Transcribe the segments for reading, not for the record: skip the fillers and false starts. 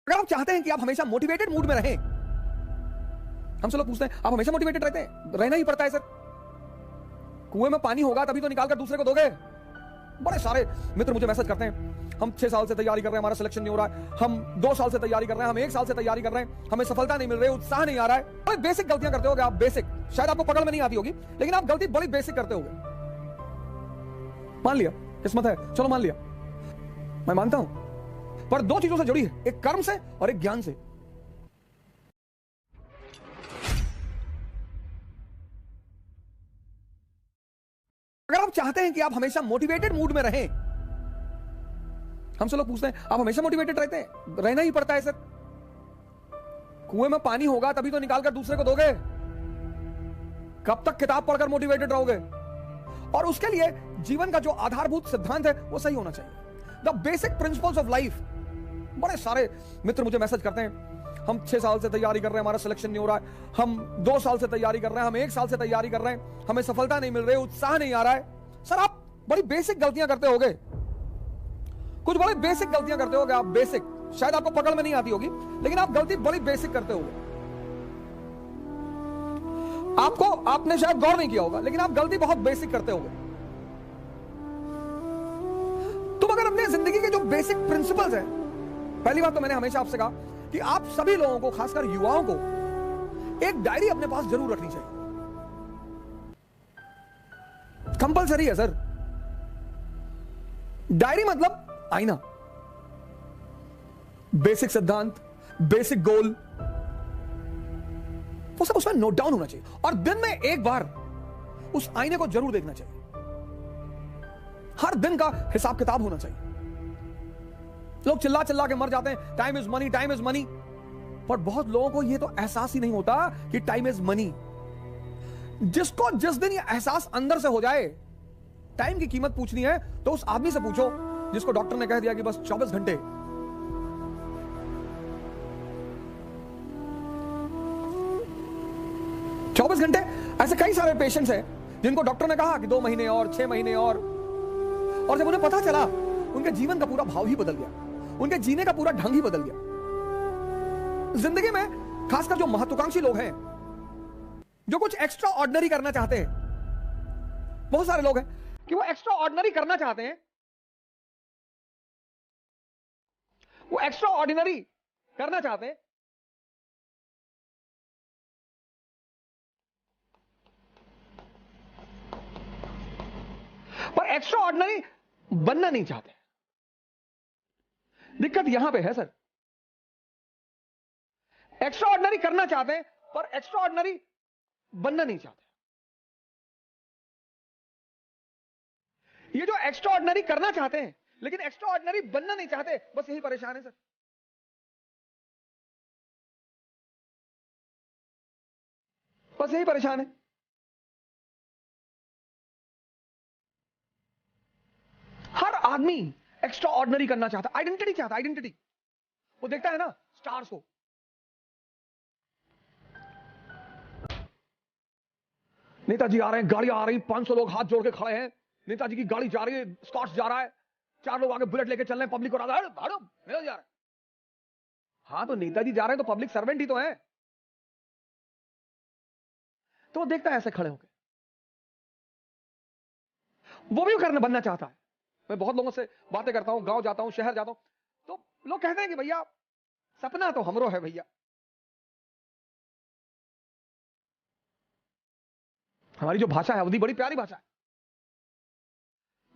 अगर आप चाहते हैं कि आप हमेशा मोटिवेटेड मूड में रहें, हमसे लोग पूछते हैं आप हमेशा मोटिवेटेड रहते हैं? रहना ही पड़ता है सर। कुएं में पानी होगा तभी तो निकाल कर दूसरे को दोगे। बड़े सारे मित्र मुझे मैसेज करते हैं, हम 6 साल से तैयारी कर रहे हैं, हमारा सिलेक्शन नहीं हो रहा है, हम 2 साल से तैयारी कर रहे हैं, हम 1 साल से तैयारी कर रहे हैं, हमें सफलता नहीं मिल रही, उत्साह नहीं आ रहा है। बड़ी बेसिक गलतियां करते होगे आप, बेसिक, शायद आपको पकड़ में नहीं आती होगी, लेकिन आप गलती बड़ी बेसिक करते होगे। मान लिया किस्मत है, चलो मान लिया, मैं मानता हूं, पर 2 चीजों से जुड़ी है, एक कर्म से और एक ज्ञान से। अगर आप चाहते हैं कि आप हमेशा मोटिवेटेड मूड में रहें, हमसे लोग पूछते हैं आप हमेशा मोटिवेटेड रहते हैं? रहना ही पड़ता है सर। कुएं में पानी होगा तभी तो निकाल कर दूसरे को दोगे। कब तक किताब पढ़कर मोटिवेटेड रहोगे? और उसके लिए जीवन का जो आधारभूत सिद्धांत है वो सही होना चाहिए, the basic principles of life. बड़े सारे मित्र मुझे मैसेज करते हैं, हम 6 साल से तैयारी कर रहे हैं, हमारा सिलेक्शन नहीं हो रहा है, हम 2 साल से तैयारी कर रहे हैं, हम 1 साल से तैयारी कर रहे हैं, हमें सफलता नहीं मिल रही, उत्साह नहीं आ रहा है। सर आप बड़ी बेसिक गलतियां करते होगे, कुछ बड़ी बेसिक गलतियां करते होगे आप, बेसिक, शायद आपको पकड़ में नहीं आती होगी, लेकिन आप गलती बड़ी बेसिक करते होगे। आपने शायद गौर नहीं किया होगा, लेकिन आप गलती बहुत बेसिक करते होगे। तुम अगर अपने जिंदगी के जो बेसिक प्रिंसिपल्स हैं, पहली बात तो मैंने हमेशा आपसे कहा कि आप सभी लोगों को, खासकर युवाओं को, एक डायरी अपने पास जरूर रखनी चाहिए, कंपलसरी है सर। डायरी मतलब आईना, बेसिक सिद्धांत, बेसिक गोल, वो सब उसमें नोट डाउन होना चाहिए, और दिन में एक बार उस आईने को जरूर देखना चाहिए। हर दिन का हिसाब किताब होना चाहिए। लोग चिल्ला चिल्ला के मर जाते हैं, time is money, time is money, पर बहुत लोगों को यह तो एहसास ही नहीं होता कि टाइम इज मनी। जिसको जिस दिन यह एहसास अंदर से हो जाए, टाइम की कीमत पूछनी है तो उस आदमी से पूछो जिसको डॉक्टर ने कह दिया कि बस 24 घंटे। ऐसे कई सारे पेशेंट्स हैं जिनको डॉक्टर ने कहा कि 2 महीने और, 6 महीने और जब उन्हें पता चला, उनके जीवन का पूरा भाव ही बदल गया, उनके जीने का पूरा ढंग ही बदल गया। जिंदगी में खासकर जो महत्वाकांक्षी लोग हैं, जो कुछ एक्स्ट्रा ऑर्डिनरी करना चाहते हैं, बहुत सारे लोग हैं कि वो एक्स्ट्रा ऑर्डिनरी करना चाहते हैं, वो एक्स्ट्रा ऑर्डिनरी करना चाहते हैं, पर एक्स्ट्रा ऑर्डिनरी बनना नहीं चाहते। दिक्कत यहां पे है सर, एक्स्ट्रा ऑर्डिनरी करना चाहते हैं पर एक्स्ट्रा ऑर्डिनरी बनना नहीं चाहते। ये जो एक्स्ट्रा ऑर्डिनरी करना चाहते हैं लेकिन एक्स्ट्रा ऑर्डिनरी बनना नहीं चाहते, बस यही परेशान है सर। बस यही परेशान है। हर आदमी एक्स्ट्रा ऑर्डिनरी करना चाहता, आइडेंटिटी चाहता, आइडेंटिटी। वो देखता है ना स्टार्स को, नेताजी आ रहे हैं, गाड़ी आ रही, 500 लोग हाथ जोड़ के खड़े हैं, नेताजी की गाड़ी जा रही है, स्कॉट्स जा रहा है, 4 लोग आगे बुलेट लेके चल रहे हैं, पब्लिक को नेताजी जा रहा है। हाँ तो नेताजी जा रहे हैं तो पब्लिक सर्वेंट ही तो है। तो वो देखता है ऐसे खड़े होकर, वो भी करना बनना चाहता है। मैं बहुत लोगों से बातें करता हूं, गांव जाता हूं, शहर जाता हूं, तो लोग कहते हैं कि भैया सपना तो हमरो है भैया। हमारी जो भाषा है अवधी बड़ी प्यारी भाषा है,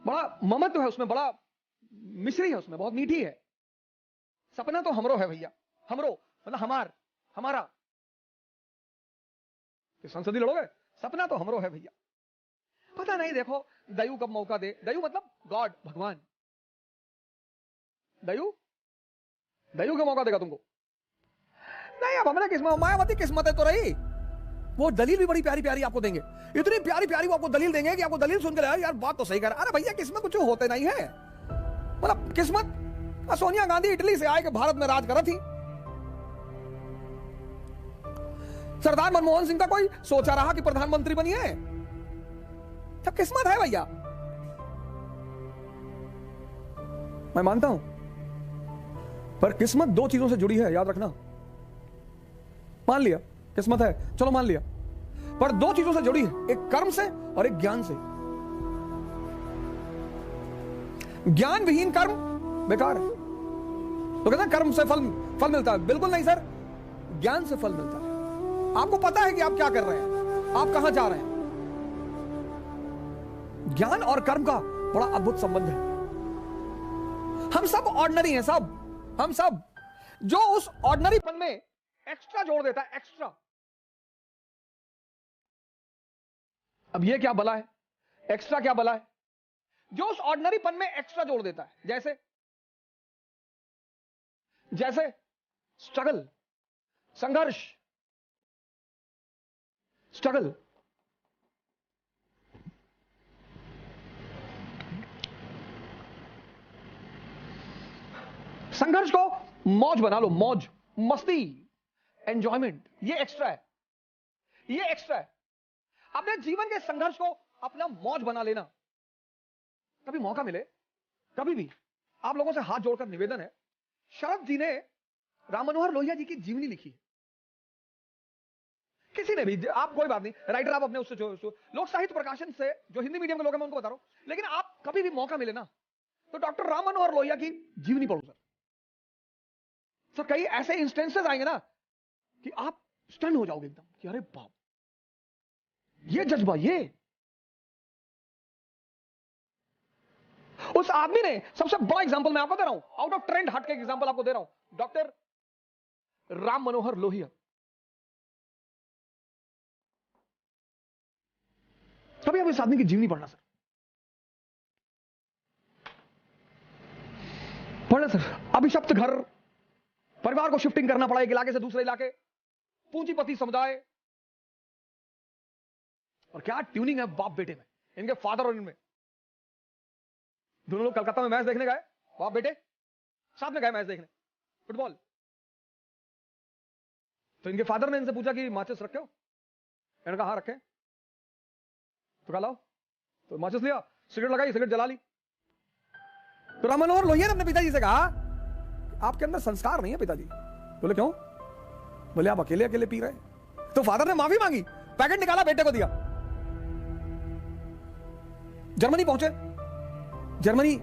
बड़ा ममत्व है उसमें, बड़ा मिश्री है उसमें, बहुत मीठी है। सपना तो हमरो है भैया, हमरो मतलब हमारा। संसदीय लड़ोगे, सपना तो हमरो है भैया। पता नहीं, देखो दयु कब मौका दे। दयु मतलब गॉड, भगवान। दयु का मौका देगा तुमको। नहीं, अब हमने किस्मत, मायावती किस्मत है तो रही। वो दलील भी बड़ी प्यारी प्यारी आपको देंगे, इतनी प्यारी प्यारी वो आपको दलील देंगे कि आपको दलील सुनकर यार बात तो सही कर। अरे भैया किस्मत कुछ होते नहीं है, मतलब किस्मत। सोनिया गांधी इटली से आए के भारत में राज कर थी। सरदार मनमोहन सिंह का कोई सोचा रहा कि प्रधानमंत्री बनिए? सब किस्मत है भैया। मैं मानता हूं पर किस्मत दो चीजों से जुड़ी है, याद रखना। मान लिया किस्मत है, चलो मान लिया, पर दो चीजों से जुड़ी है, एक कर्म से और एक ज्ञान से। ज्ञान विहीन कर्म बेकार है। तो कहते हैं कर्म से फल मिलता है, बिल्कुल नहीं सर, ज्ञान से फल मिलता है। आपको पता है कि आप क्या कर रहे हैं, आप कहां जा रहे हैं। ज्ञान और कर्म का बड़ा अद्भुत संबंध है। हम सब ऑर्डिनरी हैं, हम सब। जो उस ऑर्डिनरीपन में एक्स्ट्रा जोड़ देता है, एक्स्ट्रा। अब ये क्या भला है, एक्स्ट्रा क्या भला है? जो उस ऑर्डिनरीपन में एक्स्ट्रा जोड़ देता है, जैसे स्ट्रगल, संघर्ष, स्ट्रगल। संघर्ष को मौज बना लो, मौज, मस्ती, एंजॉयमेंट। ये एक्स्ट्रा है, ये एक्स्ट्रा है। अपने जीवन के संघर्ष को अपना मौज बना लेना। कभी मौका मिले, कभी भी, आप लोगों से हाथ जोड़कर निवेदन है, शरद जी ने राम मनोहर लोहिया जी की जीवनी लिखी है। किसी ने भी, आप कोई बात नहीं, राइटर आप अपने उससे लोक साहित्य प्रकाशन से, जो हिंदी मीडियम के लोग हैं मैं उनको बता रहा हूं, लेकिन आप कभी भी मौका मिले ना तो डॉक्टर राम मनोहर लोहिया की जीवनी पढ़ो सर। कई ऐसे इंस्टेंसेस आएंगे ना कि आप स्टन हो जाओगे एकदम कि अरे बाप, ये जज्बा, ये उस आदमी ने सबसे बड़ा एग्जांपल मैं आपको दे रहा हूं, आउट ऑफ ट्रेंड हट के एग्जांपल आपको दे रहा हूं, डॉक्टर राम मनोहर लोहिया। कभी आप इस आदमी की जीवनी पढ़ना सर, पढ़ना सर। अभिशप्त घर, परिवार को शिफ्टिंग करना पड़ा एक इलाके से दूसरे इलाके, पूंजीपति समुदाय, और क्या ट्यूनिंग है बाप बेटे में, इनके फादर और इनमें। दोनों लोग कलकत्ता में मैच देखने गए, बाप बेटे साथ में गए मैच देखने, फुटबॉल। तो इनके फादर ने इनसे पूछा कि माचिस रखे हो? इन्होंने कहा हाँ रखे। तो कहा लाओ, तो माचिस लिया, सिगरेट लगाई, सिगरेट जला ली। तो राम मनोहर लोहिया ने अपने पिताजी से कहा आपके अंदर संस्कार नहीं है पिताजी। बोले क्यों? बोले आप अकेले अकेले पी रहे। तो फादर ने माफी मांगी, पैकेट निकाला, बेटे को दिया। जर्मनी पहुंचे। जर्मनी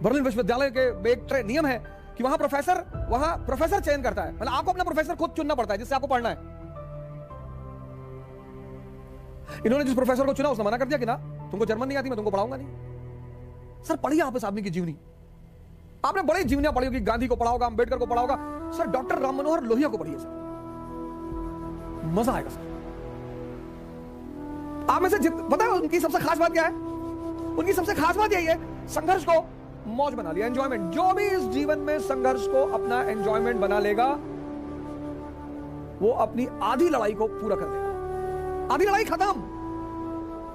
बर्लिन विश्वविद्यालय के एक नियम है कि वहां प्रोफेसर चयन करता है, मतलब आपको अपना प्रोफेसर खुद चुनना पड़ता है जिससे आपको पढ़ना है। इन्होंने जिस प्रोफेसर को चुना उसने मना कर दिया कि ना तुमको जर्मन नहीं आती, मैं तुमको पढ़ाऊंगा नहीं। सर पढ़िए आप इस आदमी की जीवनी, आपने बड़ी जीवनियां पढ़ी होगी, गांधी को पढ़ा होगा, अंबेडकर को पढ़ा होगा, सर डॉक्टर राम मनोहर लोहिया को पढ़िए सर, मजा आएगा सर। आप में से पता है उनकी सबसे खास बात क्या है? उनकी सबसे खास बात यही है, संघर्ष को मौज बना लिया, एंजॉयमेंट। जो भी इस जीवन में संघर्ष को अपना एंजॉयमेंट बना लेगा वो अपनी आधी लड़ाई को पूरा कर देगा। आधी लड़ाई खत्म,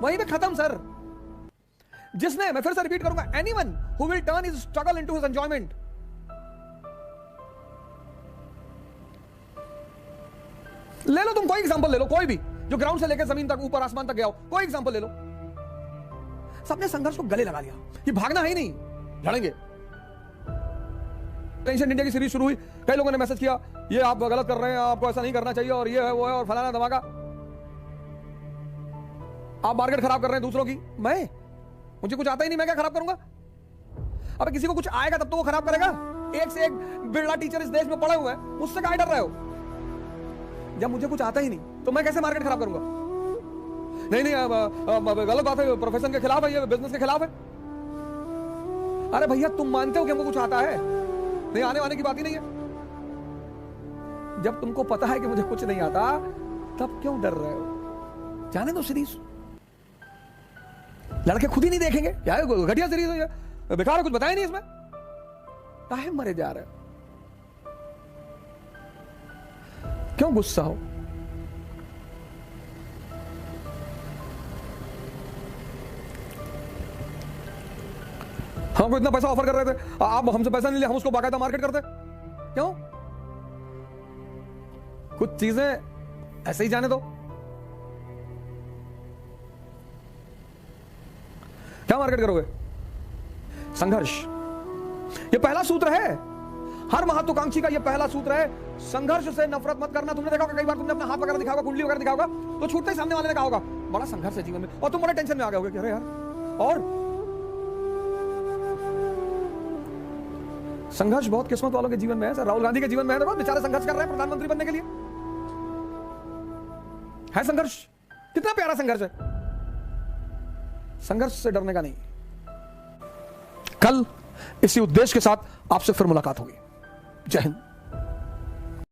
वहीं पे खत्म सर। जिसने, मैं फिर से रिपीट करूंगा, anyone who will turn his struggle into his enjoyment, ले लो तुम कोई एग्जांपल ले लो, कोई भी जो ग्राउंड से लेकर जमीन तक, ऊपर आसमान तक गया हो, कोई एग्जांपल ले लो। सबने संघर्ष को गले लगा लिया कि भागना है ही नहीं, लड़ेंगे। टेंशन इंडिया की सीरीज शुरू हुई, कई लोगों ने मैसेज किया ये आप गलत कर रहे हैं, आपको ऐसा नहीं करना चाहिए, और ये है वो है और फलाना धमाका, आप मार्केट खराब कर रहे हैं दूसरों की। मुझे कुछ आता ही नहीं, मैं क्या खराब करूंगा? अब किसी को कुछ आएगा तब तो वो खराब करेगा। एक से एक बिरला टीचर इस देश में पड़े हुए हैं, मुझसे काहे डर रहे हो? जब मुझे कुछ आता ही नहीं तो मैं कैसे मार्केट खराब करूंगा? नहीं गलत बात है, प्रोफेशन के खिलाफ है, ये बिजनेस के खिलाफ है। अरे भैया तुम मानते हो कि हमको कुछ आता है? नहीं, आने वाने की बात ही नहीं है। जब तुमको पता है कि मुझे कुछ नहीं आता तब क्यों डर रहे हो? जाने दो सीरीज, लड़के खुद ही नहीं देखेंगे, क्या है घटिया सीरीज है, बेकार है, कुछ बताया नहीं इसमें, काहे मरे जा रहे हो? क्यों गुस्सा हो? हमको इतना पैसा ऑफर कर रहे थे, आप हमसे पैसा नहीं ले, हम उसको बाकायदा मार्केट करते, क्यों? कुछ चीजें ऐसे ही जाने दो। क्या मार्केट करोगे? संघर्ष, ये पहला सूत्र है। हर महत्वाकांक्षी का यह पहला सूत्र है, संघर्ष से नफरत मत करना। तुमने देखा होगा कई बार तुमने अपना हाथ वगैरह दिखा होगा, कुंडली वगैरह दिखा होगा, तो छूटते ही सामने वाले ने कहा होगा बड़ा संघर्ष है जीवन में, और तुम बड़े टेंशन में आ गए होगे कि अरे यार। और संघर्ष बहुत किस्मत वालों के जीवन में है। सर राहुल गांधी के जीवन में है, देखो बेचारे संघर्ष कर रहे हैं प्रधानमंत्री बनने के लिए। है संघर्ष, कितना प्यारा संघर्ष है। संघर्ष से डरने का नहीं। कल इसी उद्देश्य के साथ आपसे फिर मुलाकात होगी। जय हिंद।